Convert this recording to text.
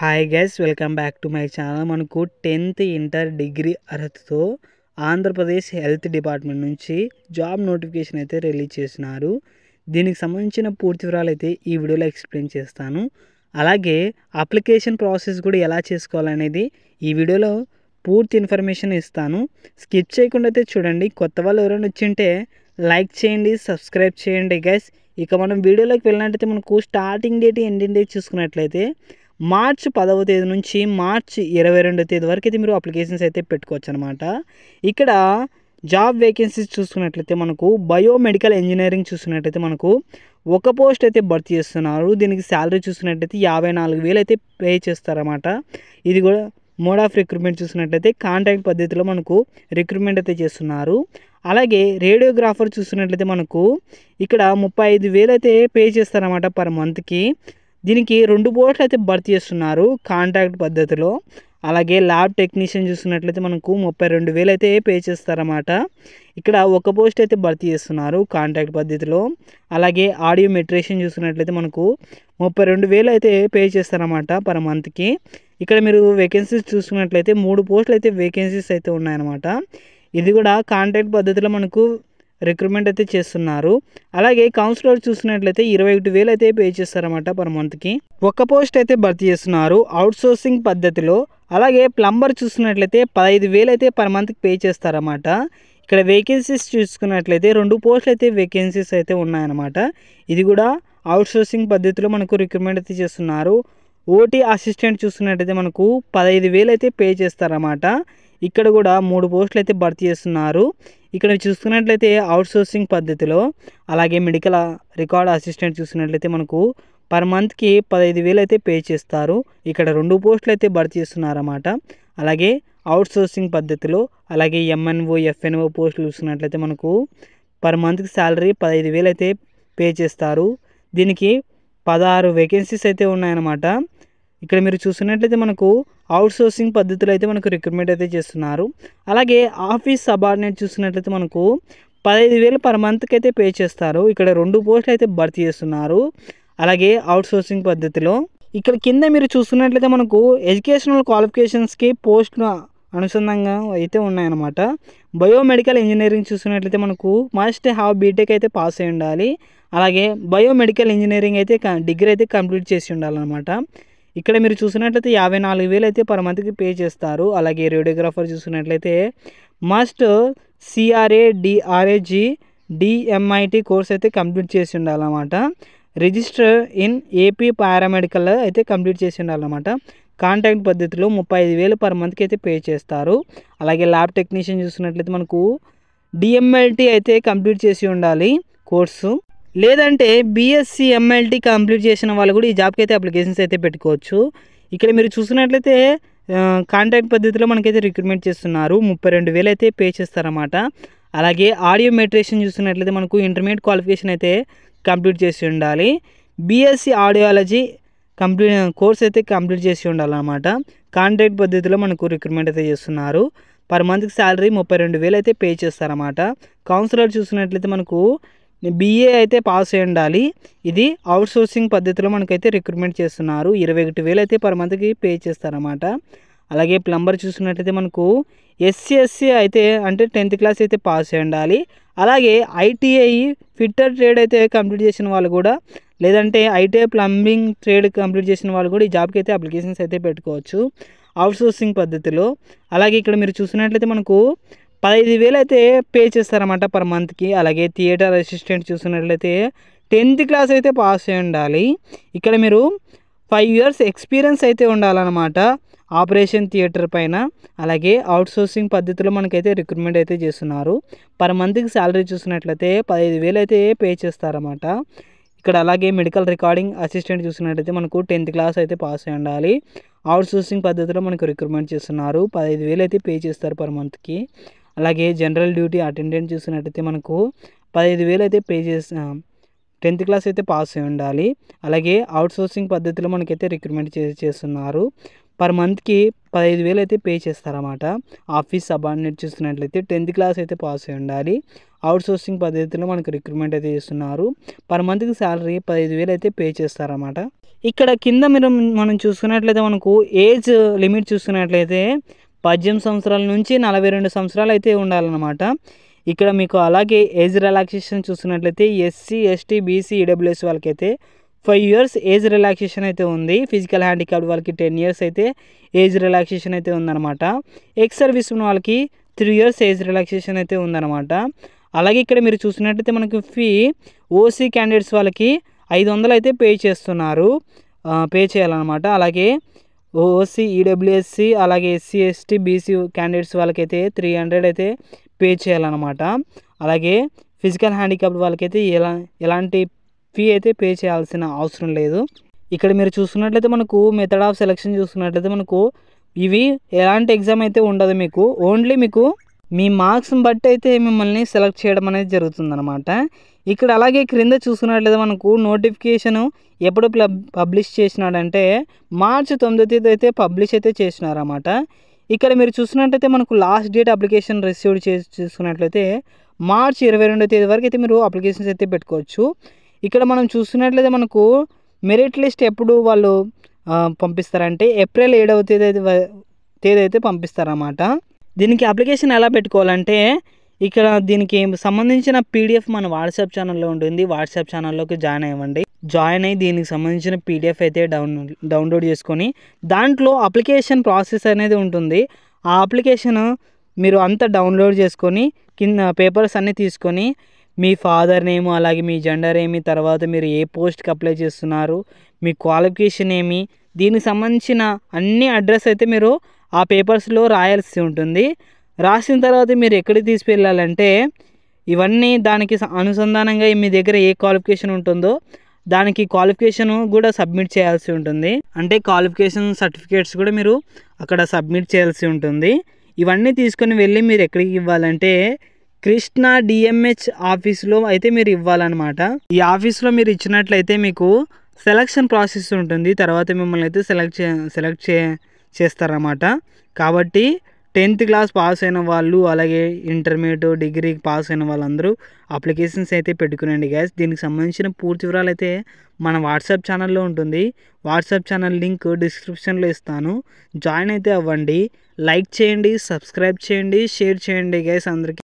Hi guys, welcome back to my channel. మనకు 10th inter degree అర్హతతో Andhra Pradesh health department నుంచి job notification అయితే release చేసినారు. దీనికి సంబంధించిన పూర్తి వివరాలు అయితే ఈ వీడియోలో ఎక్స్ప్లెయిన్ చేస్తాను. అలాగే అప్లికేషన్ ప్రాసెస్ కూడా ఎలా చేసుకోవాలనేది ఈ వీడియోలో పూర్తి ఇన్ఫర్మేషన్ ఇస్తాను. స్కిప్ చేయకుండా అయితే చూడండి. కొత్త వాళ్ళు ఎవరైనా వచ్చింటే లైక్ చేయండి, సబ్స్క్రైబ్ చేయండి గైస్. ఇక మనం వీడియోలోకి వెళ్ళినట్టయితే మనకు స్టార్టింగ్ డేట్, ఎండింగ్ డేట్ చూసుకున్నట్లయితే మార్చి 10వ తేదీ నుంచి మార్చి 22వ తేదీ వరకు అయితే మీరు అప్లికేషన్స్ అయితే పెట్టుకోవచ్చు అనమాట. ఇక్కడ జాబ్ వేకెన్సీస్ చూసుకున్నట్లయితే మనకు బయోమెడికల్ ఇంజనీరింగ్ చూసుకున్నట్లయితే మనకు ఒక పోస్ట్ అయితే భర్తీ చేస్తున్నారు. దీనికి శాలరీ చూసుకున్నట్లయితే 54,000 అయితే పే చేస్తారన్నమాట. ఇది కూడా మోడ్ ఆఫ్ రిక్రూట్మెంట్ చూసుకున్నట్లయితే కాంట్రాక్ట్ పద్ధతిలో మనకు రిక్రూట్మెంట్ అయితే చేస్తున్నారు. అలాగే రేడియోగ్రాఫర్ చూసుకున్నట్లయితే మనకు ఇక్కడ 35,000 అయితే పే చేస్తారన్నమాట పర్ మంత్కి. దీనికి 2 పోస్టులు అయితే భర్తీ చేస్తున్నారు కాంట్రాక్ట్ పద్ధతిలో. అలాగే ల్యాబ్ టెక్నీషియన్ చూసుకున్నట్లయితే మనకు 32,000 అయితే పే చేస్తారన్నమాట. ఇక్కడ ఒక పోస్ట్ అయితే భర్తీ చేస్తున్నారు కాంట్రాక్ట్ పద్ధతిలో. అలాగే ఆడియో మెట్రీషియన్ చూసుకున్నట్లయితే మనకు 32,000 అయితే పే చేస్తారన్నమాట పర్ మంత్కి. ఇక్కడ మీరు వేకెన్సీస్ చూసుకున్నట్లయితే 3 పోస్టులు అయితే వేకెన్సీస్ అయితే ఉన్నాయన్నమాట. ఇది కూడా కాంట్రాక్ట్ పద్ధతిలో మనకు రిక్రూట్మెంట్ అయితే చేస్తున్నారు. అలాగే కౌన్సిలర్ చూసుకున్నట్లయితే 21,000 అయితే పే చేస్తారన్నమాట పర్ మంత్కి. ఒక పోస్ట్ అయితే భర్తీ చేస్తున్నారు అవుట్సోర్సింగ్ పద్ధతిలో. అలాగే ప్లంబర్ చూసుకున్నట్లయితే 15,000 అయితే పర్ మంత్కి పే చేస్తారన్నమాట. ఇక్కడ వేకెన్సీస్ చూసుకున్నట్లయితే 2 పోస్టులు అయితే వేకెన్సీస్ అయితే ఉన్నాయన్నమాట. ఇది కూడా అవుట్సోర్సింగ్ పద్ధతిలో మనకు రిక్రూట్మెంట్ అయితే చేస్తున్నారు. ఓటీ అసిస్టెంట్ చూసుకున్నట్లయితే మనకు 15,000 అయితే పే చేస్తారన్నమాట. ఇక్కడ కూడా 3 పోస్టులు అయితే భర్తీ చేస్తున్నారు. ఇక్కడ చూసుకున్నట్లయితే అవుట్సోర్సింగ్ పద్ధతిలో. అలాగే మెడికల్ రికార్డ్ అసిస్టెంట్ చూసుకున్నట్లయితే మనకు పర్ మంత్కి 15,000 అయితే పే చేస్తారు. ఇక్కడ 2 పోస్టులు అయితే భర్తీ చేస్తున్నారన్నమాట. అలాగే అవుట్సోర్సింగ్ పద్ధతిలో. అలాగే ఎంఎన్ఓ, ఎఫ్ఎన్ఓ పోస్టులు చూసుకున్నట్లయితే మనకు పర్ మంత్కి శాలరీ 15,000 అయితే పే చేస్తారు. దీనికి 16 వేకెన్సీస్ అయితే ఉన్నాయన్నమాట. ఇక్కడ మీరు చూస్తున్నట్లయితే మనకు అవుట్సోర్సింగ్ పద్ధతిలో అయితే మనకు రిక్రూట్మెంట్ అయితే చేస్తున్నారు. అలాగే ఆఫీస్ సబార్డినేట్ చూస్తున్నట్లయితే మనకు 15,000 పర్ మంత్కి అయితే పే చేస్తారు. ఇక్కడ 2 పోస్టులు అయితే భర్తీ చేస్తున్నారు. అలాగే అవుట్సోర్సింగ్ పద్ధతిలో. ఇక్కడ కింద మీరు చూస్తున్నట్లయితే మనకు ఎడ్యుకేషనల్ క్వాలిఫికేషన్స్కి పోస్టులు అనుసంధానంగా అయితే ఉన్నాయన్నమాట. బయోమెడికల్ ఇంజనీరింగ్ చూస్తున్నట్లయితే మనకు మస్ట్ హ్యావ్ బీటెక్ అయితే పాస్ అయి ఉండాలి. అలాగే బయోమెడికల్ ఇంజనీరింగ్ అయితే డిగ్రీ అయితే కంప్లీట్ చేసి ఉండాలన్నమాట. ఇక్కడ మీరు చూసినట్లయితే 54,000 అయితే పర్ మంత్కి పే చేస్తారు. అలాగే రేడియోగ్రాఫర్ చూసినట్లయితే మస్ట్ సిఆర్ఏ డిఆర్ఏజీ డిఎంఐటి కోర్స్ అయితే కంప్లీట్ చేసి ఉండాలన్నమాట. రిజిస్టర్ ఇన్ ఏపీ పారామెడికల్ అయితే కంప్లీట్ చేసి ఉండాలన్నమాట. కాంట్రాక్ట్ పద్ధతిలో 35,000 పర్ మంత్కి అయితే పే చేస్తారు. అలాగే ల్యాబ్ టెక్నీషియన్ చూసినట్లయితే మనకు డిఎంఎల్టీ అయితే కంప్లీట్ చేసి ఉండాలి కోర్సు. లేదంటే బీఎస్సీ ఎంఎల్టీ కంప్లీట్ చేసిన వాళ్ళు కూడా ఈ జాబ్కి అయితే అప్లికేషన్స్ అయితే పెట్టుకోవచ్చు. ఇక్కడ మీరు చూసినట్లయితే కాంట్రాక్ట్ పద్ధతిలో మనకైతే రిక్రూట్మెంట్ చేస్తున్నారు. 32,000 అయితే పే చేస్తారన్నమాట. అలాగే ఆడియో మెట్రీషియన్ చూసినట్లయితే మనకు ఇంటర్మీడియట్ క్వాలిఫికేషన్ అయితే కంప్లీట్ చేసి ఉండాలి. బీఎస్సీ ఆడియాలజీ కోర్స్ అయితే కంప్లీట్ చేసి ఉండాలన్నమాట. కాంట్రాక్ట్ పద్ధతిలో మనకు రిక్రూట్మెంట్ అయితే చేస్తున్నారు. పర్ మంత్కి శాలరీ 32,000 అయితే పే చేస్తారన్నమాట. కౌన్సిలర్ చూసినట్లయితే మనకు బీఏ అయితే పాస్ అయి ఉండాలి. ఇది అవుట్సోర్సింగ్ పద్ధతిలో మనకైతే రిక్రూట్మెంట్ చేస్తున్నారు. 21,000 అయితే పర్ మంత్కి పే చేస్తారన్నమాట. అలాగే ప్లంబర్ చూసినట్లయితే మనకు ఎస్సీ అయితే అంటే 10th క్లాస్ అయితే పాస్ అయి ఉండాలి. అలాగే ఐటీఐ ఫిట్టర్ ట్రేడ్ అయితే కంప్లీట్ చేసిన వాళ్ళు కూడా, లేదంటే ఐటీఐ ప్లంబింగ్ ట్రేడ్ కంప్లీట్ చేసిన వాళ్ళు కూడా ఈ జాబ్కి అయితే అప్లికేషన్స్ అయితే పెట్టుకోవచ్చు అవుట్సోర్సింగ్ పద్ధతిలో. అలాగే ఇక్కడ మీరు చూసినట్లయితే మనకు 15,000 అయితే పే చేస్తారన్నమాట పర్ మంత్కి. అలాగే థియేటర్ అసిస్టెంట్ చూసినట్లయితే 10th క్లాస్ అయితే పాస్ అయి ఉండాలి. ఇక్కడ మీరు 5 years ఎక్స్పీరియన్స్ అయితే ఉండాలన్నమాట ఆపరేషన్ థియేటర్ పైన. అలాగే అవుట్సోర్సింగ్ పద్ధతిలో మనకైతే రిక్రూట్మెంట్ అయితే చేస్తున్నారు. పర్ మంత్కి శాలరీ చూసినట్లయితే 15,000 అయితే పే చేస్తారన్నమాట. ఇక్కడ అలాగే మెడికల్ రికార్డింగ్ అసిస్టెంట్ చూసినట్లయితే మనకు 10th క్లాస్ అయితే పాస్ అయి ఉండాలి. అవుట్సోర్సింగ్ పద్ధతిలో మనకు రిక్రూట్మెంట్ చేస్తున్నారు. 15,000 అయితే పే చేస్తారు పర్ మంత్కి. అలాగే జనరల్ డ్యూటీ అటెండెంట్ చూసినట్టయితే మనకు 15,000 అయితే పే చేసి 10th క్లాస్ అయితే పాస్ అయి ఉండాలి. అలాగే అవుట్సోర్సింగ్ పద్ధతిలో మనకైతే రిక్రూట్మెంట్ చేస్తున్నారు. పర్ మంత్కి 15,000 అయితే పే చేస్తారన్నమాట. ఆఫీస్ సబార్డినేట్ చూసినట్లయితే 10th క్లాస్ అయితే పాస్ అయి ఉండాలి. అవుట్సోర్సింగ్ పద్ధతిలో మనకు రిక్రూట్మెంట్ అయితే చేస్తున్నారు. పర్ మంత్కి శాలరీ 15,000 అయితే పే చేస్తారన్నమాట. ఇక్కడ కింద మనం చూసుకున్నట్లయితే మనకు ఏజ్ లిమిట్ చూసుకున్నట్లయితే 18 సంవత్సరాల నుంచి 42 సంవత్సరాలు అయితే ఉండాలన్నమాట. ఇక్కడ మీకు అలాగే ఏజ్ రిలాక్సేషన్ చూసుకున్నట్లయితే ఎస్సీ, ఎస్టీ, బీసీ, ఈడబ్ల్యూఎస్ వాళ్ళకైతే 5 ఇయర్స్ ఏజ్ రిలాక్సేషన్ అయితే ఉంది. ఫిజికల్ హ్యాండిక్యాప్డ్ వాళ్ళకి 10 ఇయర్స్ అయితే ఏజ్ రిలాక్సేషన్ అయితే ఉందన్నమాట. ఎక్స్ సర్వీస్ ఉన్న వాళ్ళకి 3 ఇయర్స్ ఏజ్ రిలాక్సేషన్ అయితే ఉందన్నమాట. అలాగే ఇక్కడ మీరు చూసినట్టయితే మనకి ఫీ ఓసీ క్యాండిడేట్స్ వాళ్ళకి 500 అయితే పే చేయాలన్నమాట. అలాగే ఓసీ, ఈడబ్ల్యూఎస్సి, అలాగే ఎస్సీ, ఎస్టీ, బీసీ క్యాండిడేట్స్ వాళ్ళకైతే 300 అయితే పే చేయాలన్నమాట. అలాగే ఫిజికల్ హ్యాండిక్యాప్డ్ వాళ్ళకైతే ఎలాంటి ఫీ అయితే పే చేయాల్సిన అవసరం లేదు. ఇక్కడ మీరు చూసుకున్నట్లయితే మనకు మెథడ్ ఆఫ్ సెలెక్షన్ చూసుకున్నట్లయితే మనకు ఇవి ఎలాంటి ఎగ్జామ్ అయితే ఉండదు. మీకు ఓన్లీ మీకు మీ మార్క్స్ని బట్టి అయితే మిమ్మల్ని సెలెక్ట్ చేయడం అనేది జరుగుతుందన్నమాట. ఇక్కడ అలాగే క్రింద చూసుకున్నట్లయితే మనకు నోటిఫికేషన్ ఎప్పుడు పబ్లిష్ చేసినాడంటే మార్చి 9వ తేదీ అయితే పబ్లిష్ అయితే చేసినారన్నమాట. ఇక్కడ మీరు చూసినట్టయితే మనకు లాస్ట్ డేట్ అప్లికేషన్ రిసీవ్డ్ చూసుకున్నట్లయితే మార్చి 22వ తేదీ వరకు అయితే మీరు అప్లికేషన్స్ అయితే పెట్టుకోవచ్చు. ఇక్కడ మనం చూసుకున్నట్లయితే మనకు మెరిట్ లిస్ట్ ఎప్పుడు వాళ్ళు పంపిస్తారంటే ఏప్రిల్ 7వ తేదీ అయితే పంపిస్తారన్నమాట. దీనికి అప్లికేషన్ ఎలా పెట్టుకోవాలంటే ఇక్కడ దీనికి సంబంధించిన పీడిఎఫ్ మన వాట్సాప్ ఛానల్లో ఉంటుంది. వాట్సాప్ ఛానల్లోకి జాయిన్ అవ్వండి. జాయిన్ అయ్యి దీనికి సంబంధించిన పీడిఎఫ్ అయితే డౌన్లోడ్ చేసుకొని దాంట్లో అప్లికేషన్ ప్రాసెస్ అనేది ఉంటుంది. ఆ అప్లికేషన్ మీరు అంతా డౌన్లోడ్ చేసుకొని కింద పేపర్స్ అన్నీ తీసుకొని మీ ఫాదర్ నేమ్, అలాగే మీ జెండర్ ఏమి, తర్వాత మీరు ఏ పోస్ట్కి అప్లై చేస్తున్నారు, మీ క్వాలిఫికేషన్ ఏమి, దీనికి సంబంధించిన అన్ని అడ్రస్ అయితే మీరు ఆ పేపర్స్లో రాయాల్సి ఉంటుంది. రాసిన తర్వాత మీరు ఎక్కడికి తీసుకెళ్ళాలంటే ఇవన్నీ దానికి అనుసంధానంగా మీ దగ్గర ఏ క్వాలిఫికేషన్ ఉంటుందో దానికి క్వాలిఫికేషన్ కూడా సబ్మిట్ చేయాల్సి ఉంటుంది. అంటే క్వాలిఫికేషన్ సర్టిఫికేట్స్ కూడా మీరు అక్కడ సబ్మిట్ చేయాల్సి ఉంటుంది. ఇవన్నీ తీసుకొని వెళ్ళి మీరు ఎక్కడికి ఇవ్వాలంటే కృష్ణా డిఎంహెచ్ ఆఫీస్లో అయితే మీరు ఇవ్వాలన్నమాట. ఈ ఆఫీస్లో మీరు ఇచ్చినట్లయితే మీకు సెలక్షన్ ప్రాసెస్ ఉంటుంది. తర్వాత మిమ్మల్ని అయితే సెలెక్ట్ చేస్తారన్నమాట. కాబట్టి 10th క్లాస్ పాస్ అయిన వాళ్ళు, అలాగే ఇంటర్మీడియట్, డిగ్రీ పాస్ అయిన వాళ్ళందరూ అప్లికేషన్స్ అయితే పెట్టుకునండి గైస్. దీనికి సంబంధించిన పూర్తి వివరాలు అయితే మన వాట్సాప్ ఛానల్లో ఉంటుంది. వాట్సాప్ ఛానల్ లింక్ డిస్క్రిప్షన్లో ఇస్తాను. జాయిన్ అయితే అవ్వండి. లైక్ చేయండి, సబ్స్క్రైబ్ చేయండి, షేర్ చేయండి గైస్ అందరికీ.